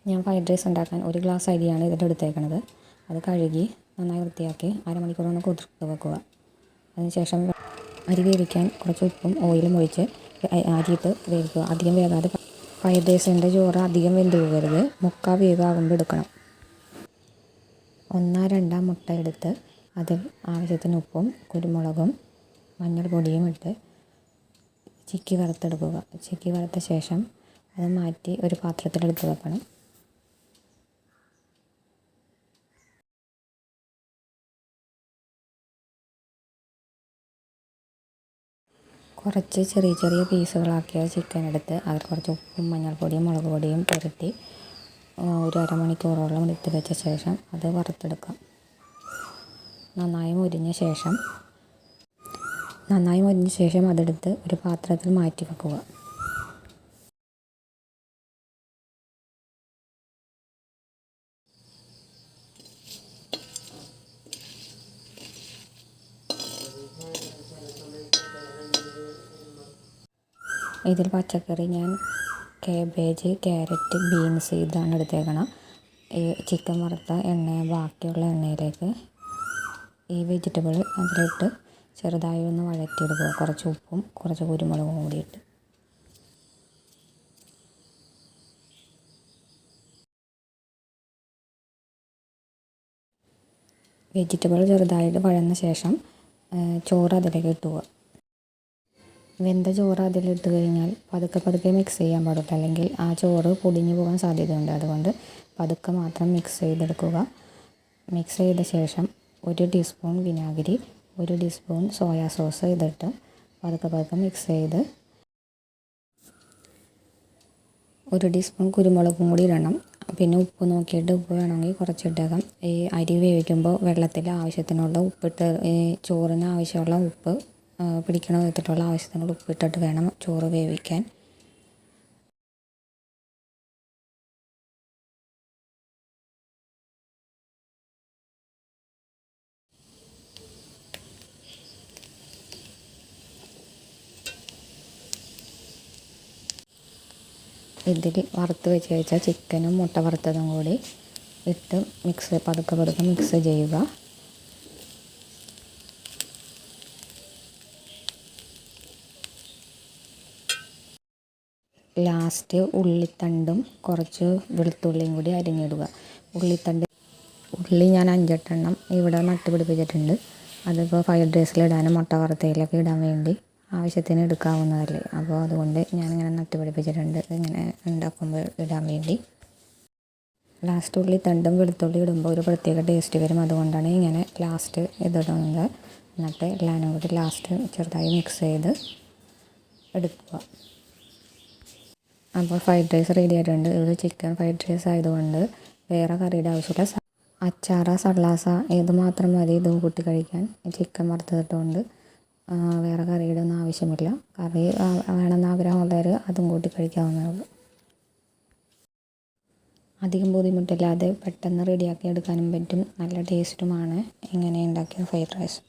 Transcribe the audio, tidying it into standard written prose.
ഞാൻ fried rice ഉണ്ടാക്കാൻ ഒരു ഗ്ലാസ് അരിയാണ് ഇതിലെടുത്തേക്കണത്. അത് കഴുകി നന്നായി വൃത്തിയാക്കി അരമണിക്കൂറൊന്ന് കുതിർത്ത് വെക്കുക. അതിനുശേഷം അരി വേവിക്കാൻ കുറച്ച് ഉപ്പും ഓയിലും ഒഴിച്ച് അരിയിട്ട് വേവിക്കുക. അധികം വേകാതെ ഫ്രൈഡ് റൈസിൻ്റെ ചോറ് അധികം വെന്ത് പോകരുത്, മുക്കാൽ വേവാകുമ്പോൾ എടുക്കണം. 1-2 മുട്ട എടുത്ത് അതിൽ ആവശ്യത്തിന് ഉപ്പും കുരുമുളകും മഞ്ഞൾപ്പൊടിയും ഇട്ട് ചിക്കി വറുത്തെടുക്കുക. ചിക്കി വറുത്ത ശേഷം അത് മാറ്റി ഒരു പാത്രത്തിലെടുത്ത് വെക്കണം. കുറച്ച് ചെറിയ ചെറിയ പീസുകളാക്കിയ ചിക്കൻ എടുത്ത് അതിൽ കുറച്ച് ഉപ്പും മഞ്ഞൾപ്പൊടിയും മുളക് പൊടിയും പുരട്ടി ഒരു അരമണിക്കൂറോളം എടുത്ത് വെച്ച ശേഷം അത് വറുത്തെടുക്കാം. നന്നായി മൊരിഞ്ഞ ശേഷം അതെടുത്ത് ഒരു പാത്രത്തിൽ മാറ്റി വെക്കുക. ഇതിൽ പച്ചക്കറി ഞാൻ കാബേജ്, ക്യാരറ്റ്, ബീൻസ് ഇതാണ് എടുത്തേക്കണം. ഈ ചിക്കൻ വറുത്ത ബാക്കിയുള്ള എണ്ണയിലേക്ക് ഈ വെജിറ്റബിൾ അതിലിട്ട് ചെറുതായി ഒന്ന് വഴറ്റിയെടുക്കുക. കുറച്ച് ഉപ്പും കുറച്ച് കുരുമുളകും കൂടിയിട്ട്. വെജിറ്റബിൾ ചെറുതായിട്ട് വഴന്ന ശേഷം ചോറ് അതിലേക്ക് ഇട്ടുക. വെന്ത ചോറ് അതിലിട്ട് കഴിഞ്ഞാൽ പതുക്കെ മിക്സ് ചെയ്യാൻ പാടുള്ളൂ, അല്ലെങ്കിൽ ആ ചോറ് പൊടിഞ്ഞു പോകാൻ സാധ്യതയുണ്ട്. അതുകൊണ്ട് പതുക്കെ മാത്രം മിക്സ് ചെയ്തെടുക്കുക. മിക്സ് ചെയ്ത ശേഷം 1 ടീസ്പൂൺ വിനാഗിരി, 1 ടീസ്പൂൺ സോയാ സോസ് ഇതിട്ട് പതുക്കെ മിക്സ് ചെയ്ത് 1 ടീസ്പൂൺ കുരുമുളകും കൂടി ഇടണം. പിന്നെ ഉപ്പ് നോക്കിയിട്ട് ഉപ്പ് വേണമെങ്കിൽ കുറച്ചിട്ടേക്കാം. ഈ അരി വേവിക്കുമ്പോൾ വെള്ളത്തിൽ ആവശ്യത്തിനുള്ള ഉപ്പിട്ട് ചോറിന് ആവശ്യമുള്ള ഉപ്പ് പിടിക്കണ വിധത്തിലുള്ള ആവശ്യത്തിനുള്ള ഉപ്പിട്ടിട്ട് വേണം ചോറ് വേവിക്കാൻ. ഇതിൽ വറുത്ത് വെച്ച ചിക്കനും മുട്ട വറുത്തതും കൂടി ഇട്ട് പതുക്കെ മിക്സ് ചെയ്യുക. ലാസ്റ്റ് ഉള്ളിത്തണ്ടും കുറച്ച് വെളുത്തുള്ളിയും കൂടി അരിഞ്ഞിടുക. ഉള്ളി ഞാൻ 5-8 എണ്ണം ഇവിടെ നട്ടുപിടിപ്പിച്ചിട്ടുണ്ട്. അതിപ്പോൾ ഫ്രൈഡ് റൈസിലിടാനും മുട്ട വറുത്തതിലൊക്കെ ഇടാൻ വേണ്ടി ആവശ്യത്തിന് എടുക്കാവുന്നതല്ലേ. അപ്പോൾ അതുകൊണ്ട് ഞാനിങ്ങനെ നട്ടുപിടിപ്പിച്ചിട്ടുണ്ട്, ഇങ്ങനെ ഉണ്ടാക്കുമ്പോൾ ഇടാൻ വേണ്ടി. ലാസ്റ്റ് ഉള്ളിത്തണ്ടും വെളുത്തുള്ളി ഇടുമ്പോൾ ഒരു പ്രത്യേക ടേസ്റ്റ് വരും. അതുകൊണ്ടാണ് ഇങ്ങനെ ലാസ്റ്റ് ഇതിടുന്നത്. എന്നിട്ട് എല്ലാവരും കൂടി ലാസ്റ്റ് ചെറുതായി മിക്സ് ചെയ്ത് എടുക്കുക. അപ്പോൾ ഫ്രൈഡ് റൈസ് റെഡി ആയിട്ടുണ്ട്. ഇത് ചിക്കൻ ഫ്രൈഡ് റൈസ് ആയതുകൊണ്ട് വേറെ കറിയുടെ ആവശ്യമില്ല. അച്ചാറ സള്ളാസ ഇത് മാത്രം മതി ഇതും കൂട്ടി കഴിക്കാൻ. ചിക്കൻ വറുത്തതുകൊണ്ട് വേറെ കറിയുടെ ഒന്നും ആവശ്യമില്ല. കറി വേണമെന്ന് ആഗ്രഹമുള്ളവർ അതും കൂട്ടി കഴിക്കാവുന്നതേ ഉള്ളൂ. അധികം ബുദ്ധിമുട്ടില്ലാതെ പെട്ടെന്ന് റെഡിയാക്കി എടുക്കാനും പറ്റും. നല്ല ടേസ്റ്റുമാണ് ഇങ്ങനെ ഉണ്ടാക്കിയ ഫ്രൈഡ് റൈസ്.